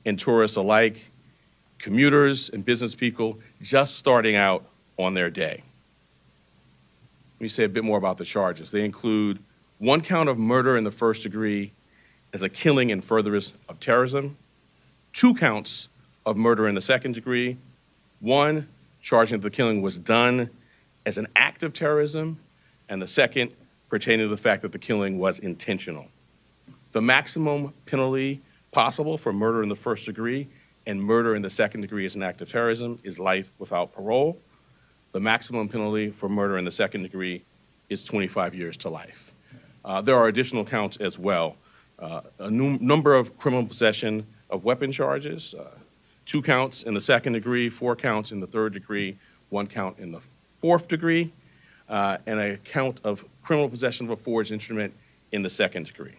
and tourists alike, commuters and business people just starting out on their day. Let me say a bit more about the charges. They include 1 count of murder in the first degree as a killing in furtherance of terrorism, 2 counts of murder in the second degree, 1 charging that the killing was done as an act of terrorism, and the second pertaining to the fact that the killing was intentional. The maximum penalty possible for murder in the first degree and murder in the second degree as an act of terrorism is life without parole. The maximum penalty for murder in the second degree is 25 years to life. There are additional counts as well. A number of criminal possession of weapon charges, 2 counts in the second degree, 4 counts in the third degree, 1 count in the fourth degree, and a count of criminal possession of a forged instrument in the second degree.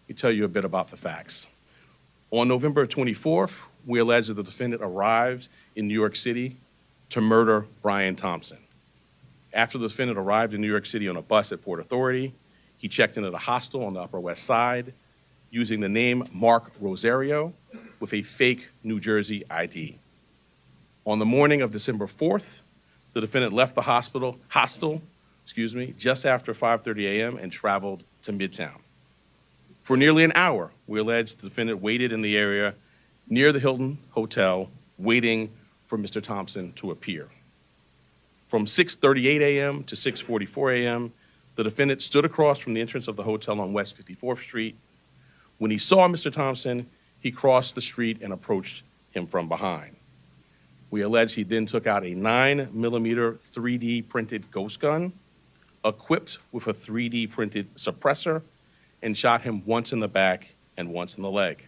Let me tell you a bit about the facts. On November 24th, we allege that the defendant arrived in New York City to murder Brian Thompson. After the defendant arrived in New York City on a bus at Port Authority, he checked into the hostel on the Upper West Side using the name Mark Rosario with a fake New Jersey ID. On the morning of December 4th, the defendant left the hostel, just after 5:30 a.m. and traveled to Midtown. For nearly an hour, we allege the defendant waited in the area near the Hilton Hotel, waiting for Mr. Thompson to appear. From 6:38 a.m. to 6:44 a.m., the defendant stood across from the entrance of the hotel on West 54th Street. When he saw Mr. Thompson, he crossed the street and approached him from behind. We allege he then took out a 9mm 3D printed ghost gun, equipped with a 3D printed suppressor, and shot him once in the back and once in the leg.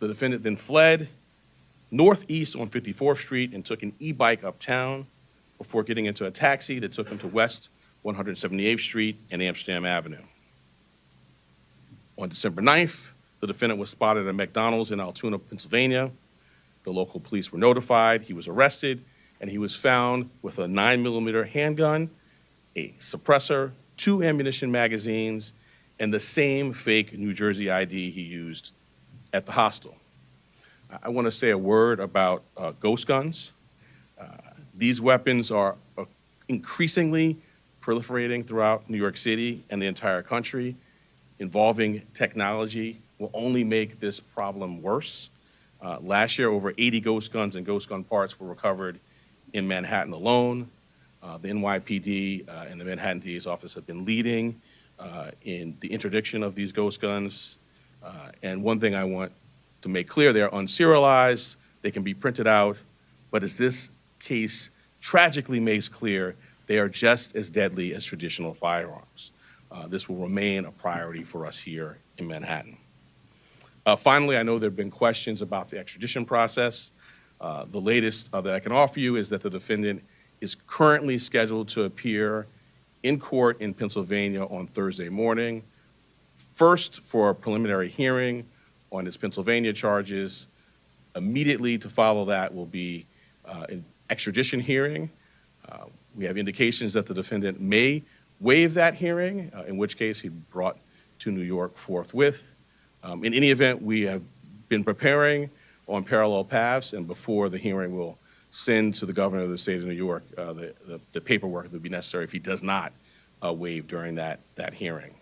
The defendant then fled northeast on 54th Street and took an e-bike uptown before getting into a taxi that took him to West 178th Street and Amsterdam Avenue. On December 9th, the defendant was spotted at McDonald's in Altoona, Pennsylvania. The local police were notified, he was arrested, and he was found with a 9mm handgun, a suppressor, 2 ammunition magazines, and the same fake New Jersey ID he used at the hostel. I want to say a word about ghost guns. These weapons are increasingly proliferating throughout New York City and the entire country. Involving technology will only make this problem worse. Last year, over 80 ghost guns and ghost gun parts were recovered in Manhattan alone. The NYPD and the Manhattan DA's office have been leading in the interdiction of these ghost guns. And one thing I want to make clear, they're unserialized, they can be printed out, but as this case tragically makes clear, they are just as deadly as traditional firearms. This will remain a priority for us here in Manhattan. Finally, I know there have been questions about the extradition process. The latest that I can offer you is that the defendant is currently scheduled to appear in court in Pennsylvania on Thursday morning, first for a preliminary hearing on his Pennsylvania charges. Immediately to follow that will be an extradition hearing. We have indications that the defendant may waive that hearing, in which case he'd be brought to New York forthwith. In any event, we have been preparing on parallel paths, and before the hearing, we'll send to the governor of the state of New York the paperwork that would be necessary if he does not waive during that hearing.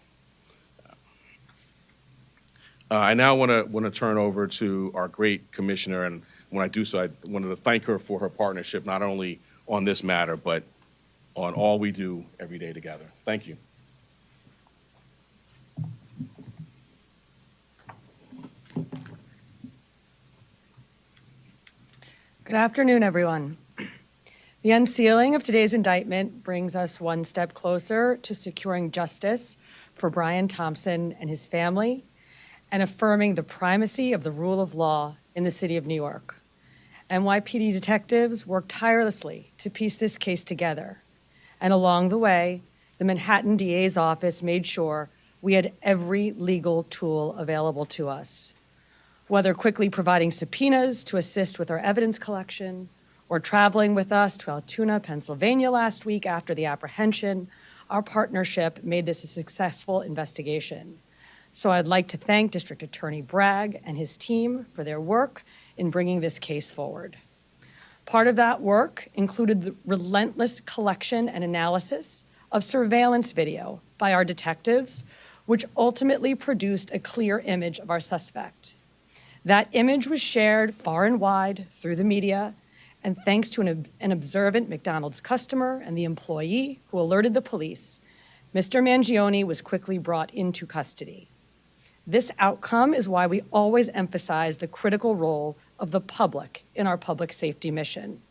I now want to turn over to our great commissioner, and when I do so, I wanted to thank her for her partnership, not only on this matter, but on all we do every day together. Thank you. Good afternoon, everyone. The unsealing of today's indictment brings us one step closer to securing justice for Brian Thompson and his family and affirming the primacy of the rule of law in the city of New York. NYPD detectives worked tirelessly to piece this case together. And along the way, the Manhattan DA's office made sure we had every legal tool available to us. Whether quickly providing subpoenas to assist with our evidence collection, or traveling with us to Altoona, Pennsylvania last week after the apprehension, our partnership made this a successful investigation. So I'd like to thank District Attorney Bragg and his team for their work in bringing this case forward. Part of that work included the relentless collection and analysis of surveillance video by our detectives, which ultimately produced a clear image of our suspect. That image was shared far and wide through the media, and thanks to an observant McDonald's customer and the employee who alerted the police, Mr. Mangione was quickly brought into custody. This outcome is why we always emphasize the critical role of the public in our public safety mission.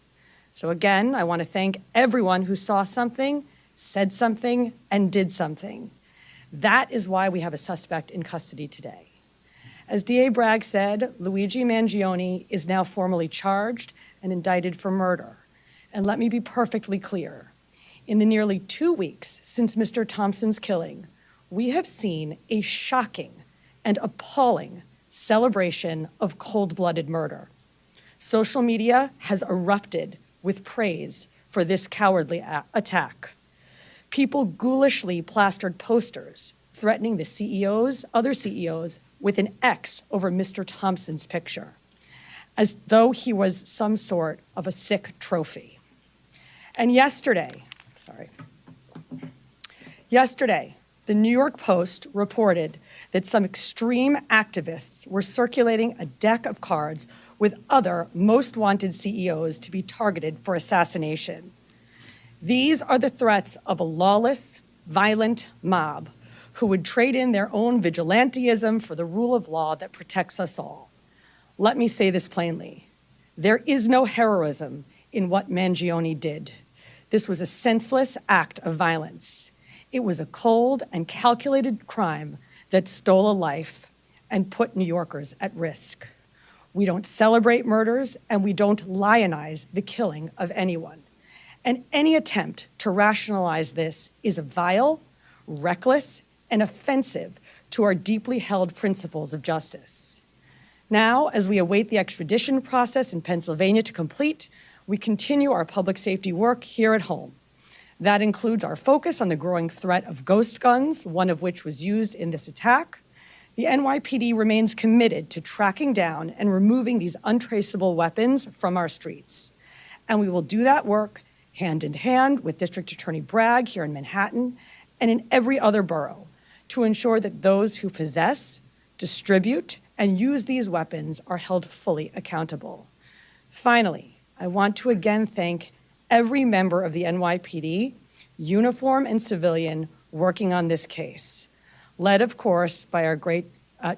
So again, I want to thank everyone who saw something, said something, and did something. That is why we have a suspect in custody today. As DA Bragg said, Luigi Mangione is now formally charged and indicted for murder. And let me be perfectly clear. In the nearly 2 weeks since Mr. Thompson's killing, we have seen a shocking and appalling celebration of cold-blooded murder. Social media has erupted with praise for this cowardly attack. People ghoulishly plastered posters threatening the CEOs, other CEOs, with an X over Mr. Thompson's picture, as though he was some sort of a sick trophy. And yesterday, the New York Post reported that some extreme activists were circulating a deck of cards with other most wanted CEOs to be targeted for assassination. These are the threats of a lawless, violent mob who would trade in their own vigilantism for the rule of law that protects us all. Let me say this plainly. There is no heroism in what Mangione did. This was a senseless act of violence. It was a cold and calculated crime that stole a life and put New Yorkers at risk. We don't celebrate murders, and we don't lionize the killing of anyone. And any attempt to rationalize this is vile, reckless, and offensive to our deeply held principles of justice. Now, as we await the extradition process in Pennsylvania to complete, we continue our public safety work here at home. That includes our focus on the growing threat of ghost guns, one of which was used in this attack. The NYPD remains committed to tracking down and removing these untraceable weapons from our streets. And we will do that work hand in hand with District Attorney Bragg here in Manhattan and in every other borough to ensure that those who possess, distribute, and use these weapons are held fully accountable. Finally, I want to again thank every member of the NYPD, uniform and civilian, working on this case, led, of course, by our great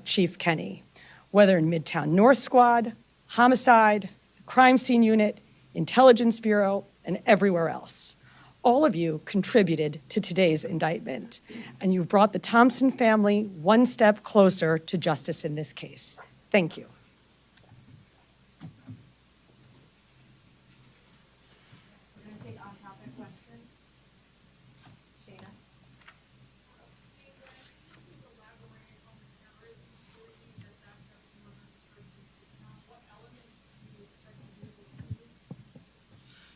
Chief Kenny, whether in Midtown North Squad, Homicide, the Crime Scene Unit, Intelligence Bureau, and everywhere else. All of you contributed to today's indictment, and you've brought the Thompson family one step closer to justice in this case. Thank you. We're going to take on-topic questions. Shana?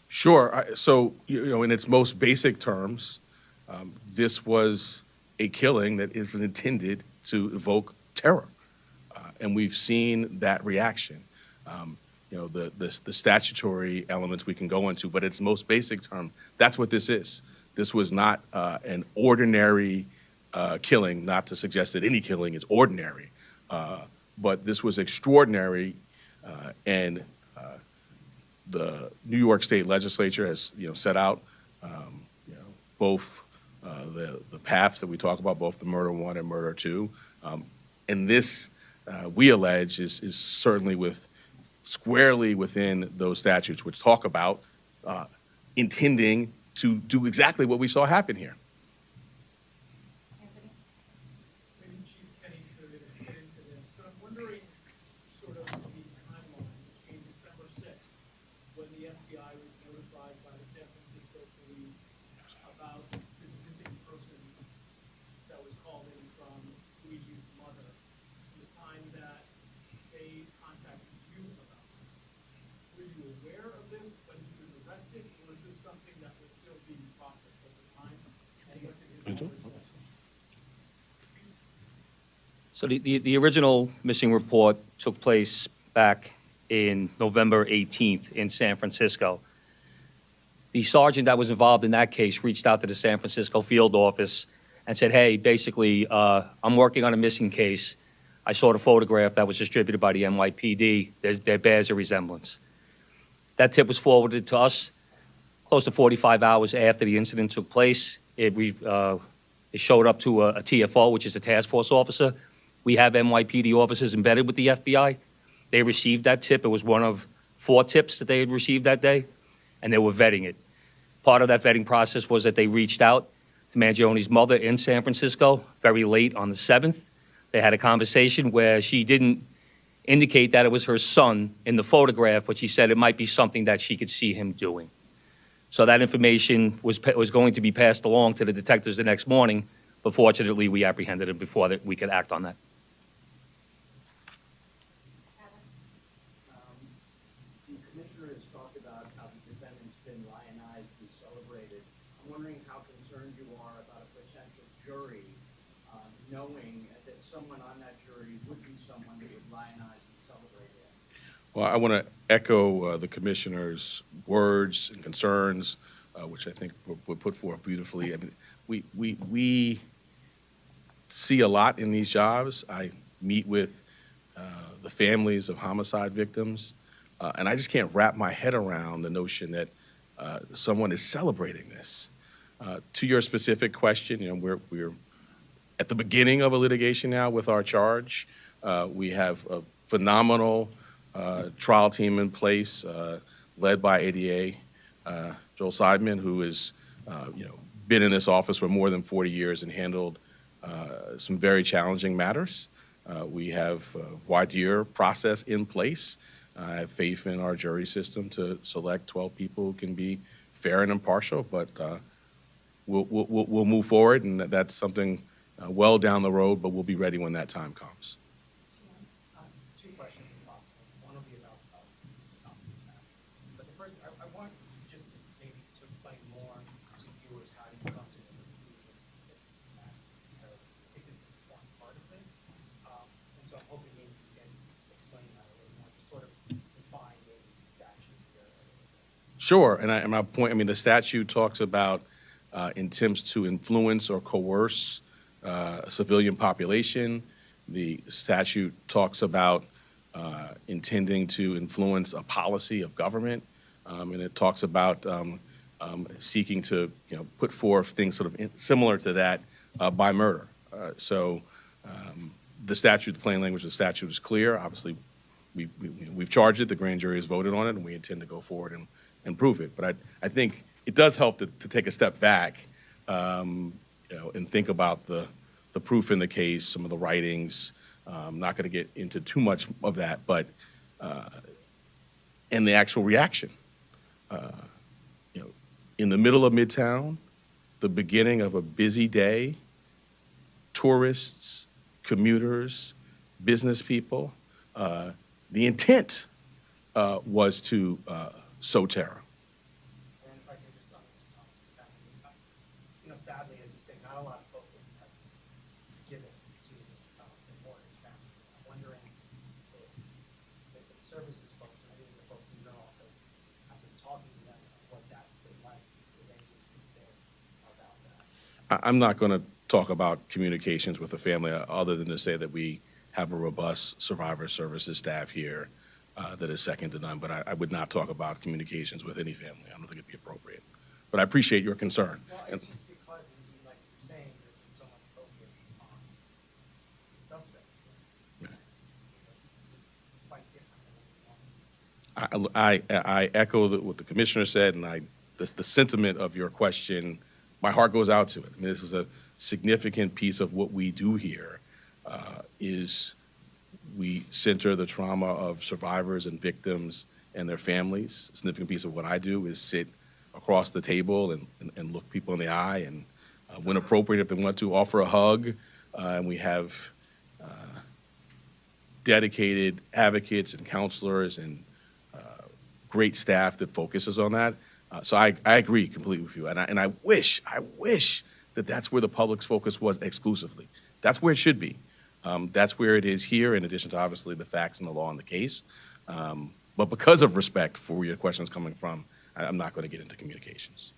Sure. So, in its most basic terms, this was a killing that was intended to evoke terror. And we've seen that reaction. The statutory elements we can go into, but its most basic term, that's what this is. This was not an ordinary killing, not to suggest that any killing is ordinary, but this was extraordinary, and the New York State Legislature has, set out, both the paths that we talk about, both the murder one and murder two, and this, we allege, is certainly squarely within those statutes, which talk about intending to do exactly what we saw happen here. Anthony? Maybe Chief Kenny could get into this, but I'm wondering sort of the timeline between December 6th, when the FBI was notified by the San Francisco police about this missing person that was called in from Luigi's mother, and the time that they contacted you about this. Were you aware of this when he was arrested, or was this something that was still being processed at the time? So the original missing report took place back in November 18th in San Francisco. The sergeant that was involved in that case reached out to the San Francisco field office and said, hey, basically, I'm working on a missing case. I saw the photograph that was distributed by the NYPD. There bears a resemblance. That tip was forwarded to us close to 45 hours after the incident took place. It showed up to a TFO, which is a task force officer. We have NYPD officers embedded with the FBI. They received that tip. It was one of 4 tips that they had received that day, and they were vetting it. Part of that vetting process was that they reached out to Mangione's mother in San Francisco very late on the 7th. They had a conversation where she didn't indicate that it was her son in the photograph, but she said it might be something that she could see him doing. So that information was going to be passed along to the detectives the next morning, but fortunately we apprehended him before that we could act on that. The commissioner has talked about how the defendant's been lionized and celebrated. I'm wondering how concerned you are about a potential jury knowing that someone on that jury would be someone that would lionize and celebrate him. Well, I want to echo the commissioner's words and concerns, which I think were put forth beautifully. I mean, we see a lot in these jobs. I meet with the families of homicide victims, and I just can't wrap my head around the notion that someone is celebrating this. To your specific question, you know, we're at the beginning of a litigation now with our charge. We have a phenomenal trial team in place, led by ADA Joel Seidman, who has been in this office for more than 40 years and handled some very challenging matters. We have a voir process in place. I have faith in our jury system to select 12 people who can be fair and impartial, but we'll move forward, and that's something well down the road, but we'll be ready when that time comes. 2 questions if possible. One will be about Mr. Thompson's matter. But the first, I want you just maybe to explain more to viewers how you come to the conclusion that this is an act of terrorism. I think it's an important part of this. And so I'm hoping maybe you can explain that a little more, just sort of define maybe the statute here. Sure, and my point, I mean, the statute talks about attempts to influence or coerce a civilian population. The statute talks about intending to influence a policy of government, and it talks about seeking to put forth things sort of similar to that by murder. So the statute, the plain language of the statute is clear. Obviously, we've charged it, the grand jury has voted on it, and we intend to go forward and prove it. But I think it does help to take a step back and think about the proof in the case, some of the writings. I'm not going to get into too much of that, but and the actual reaction. In the middle of Midtown, the beginning of a busy day, tourists, commuters, business people, the intent was to sow terror. And if I could just on Mr. Thompson's family, sadly, as you say, not a lot of focus has been given to Mr. Thompson or his family. I'm wondering if the services folks, or maybe the folks in your office, have been talking to them about what that's been like. If there's anything you can say about that. I'm not going to talk about communications with the family other than to say that we have a robust survivor services staff here that is second to none, but I would not talk about communications with any family. I don't think it'd be appropriate. But I appreciate your concern. Well, it's just because, like you're saying, there's been so much focus on the suspect. It's quite different than what we normally see. I echo what the commissioner said, and the sentiment of your question, my heart goes out to it. I mean, this is a significant piece of what we do here, is we center the trauma of survivors and victims and their families. A significant piece of what I do is sit across the table and look people in the eye and, when appropriate, if they want to, offer a hug. And we have dedicated advocates and counselors and great staff that focuses on that. So I agree completely with you. And I wish that that's where the public's focus was exclusively. That's where it should be. That's where it is here, in addition to obviously the facts and the law in the case. But because of respect for where your question's coming from, I'm not going to get into communications.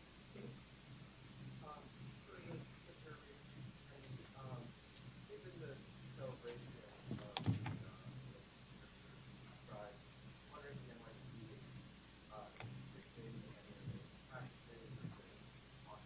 Given the celebration of Bragg, wondering if NYPD is appreciating any of the practices or on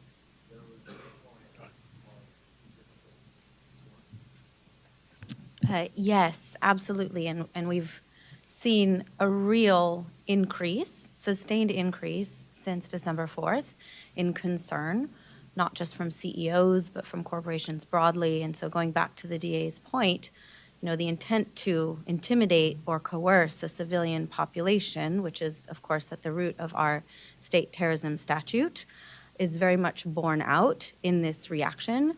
those Yes, absolutely. And we've seen a real increase, sustained increase since December 4th in concern, not just from CEOs, but from corporations broadly. And so going back to the DA's point, the intent to intimidate or coerce a civilian population, which is, of course, at the root of our state terrorism statute, is very much borne out in this reaction.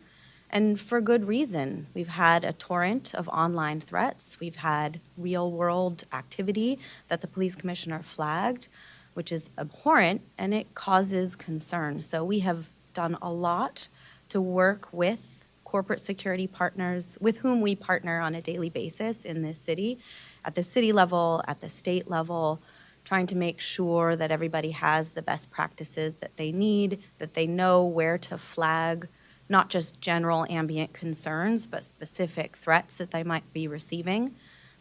And for good reason. We've had a torrent of online threats. We've had real-world activity that the police commissioner flagged, which is abhorrent, and it causes concern. So we have done a lot to work with corporate security partners with whom we partner on a daily basis in this city, at the city level, at the state level, trying to make sure that everybody has the best practices that they need, that they know where to flag not just general ambient concerns, but specific threats that they might be receiving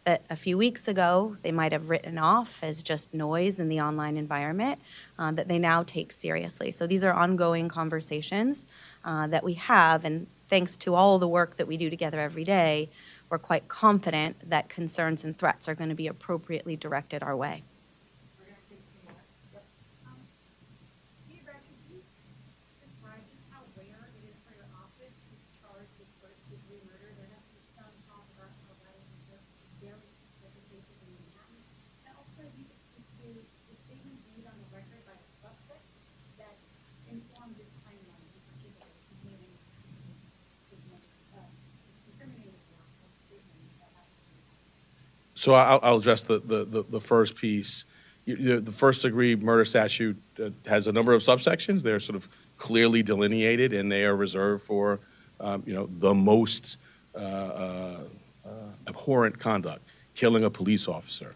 that a few weeks ago they might have written off as just noise in the online environment that they now take seriously. So these are ongoing conversations that we have, and thanks to all the work that we do together every day, we're quite confident that concerns and threats are going to be appropriately directed our way. We're gonna take two more. Yep. Dear Bragg, could you describe just how rare it is for your office to be charged with first-degree murder? There has been some talk about how that is reserved for very specific cases in Manhattan. And also, if you could speak to the statements made on the record by a suspect that informed this timeline in particular, if he's made any specific incriminating statements that happened. So I'll address the first piece. The first-degree murder statute has a number of subsections. They're sort of clearly delineated, and they are reserved for, the most abhorrent conduct, killing a police officer,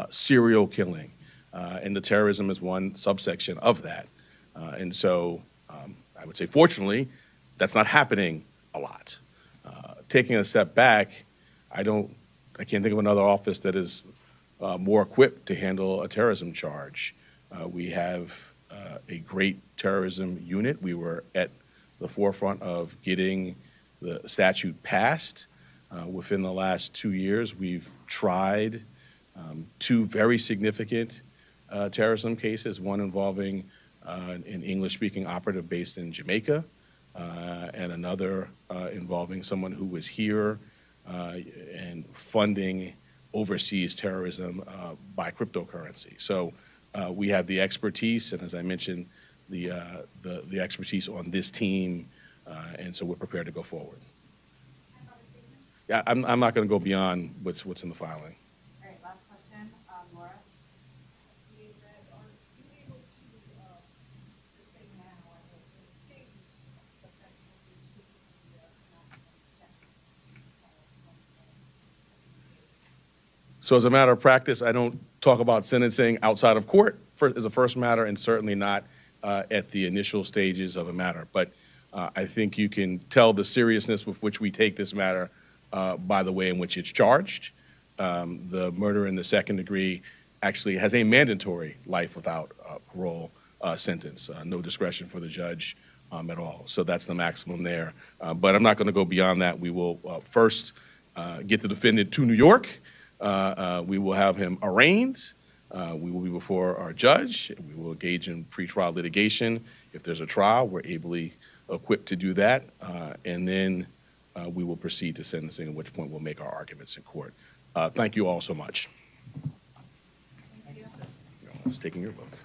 serial killing, and the terrorism is one subsection of that. And so I would say, fortunately, that's not happening a lot. Taking a step back, I can't think of another office that is more equipped to handle a terrorism charge. We have a great terrorism unit. We were at the forefront of getting the statute passed. Within the last 2 years, we've tried two very significant terrorism cases, one involving an English-speaking operative based in Jamaica, and another involving someone who was here and funding overseas terrorism by cryptocurrency. So we have the expertise, and as I mentioned, the expertise on this team, and so we're prepared to go forward. Yeah, I'm not going to go beyond what's in the filing. All right, last question, Laura. Are you able to just say now what it takes effectively seeking the maximum sentence? So as a matter of practice, I don't talk about sentencing outside of court as a first matter, and certainly not at the initial stages of a matter. But I think you can tell the seriousness with which we take this matter by the way in which it's charged. The murder in the second degree actually has a mandatory life without parole sentence, no discretion for the judge at all. So that's the maximum there. But I'm not going to go beyond that. We will first get the defendant to New York. We will have him arraigned. We will be before our judge. We will engage in pretrial litigation. If there's a trial, we're ably equipped to do that. And then we will proceed to sentencing, at which point we'll make our arguments in court. Thank you all so much. Thank you. I was taking your vote.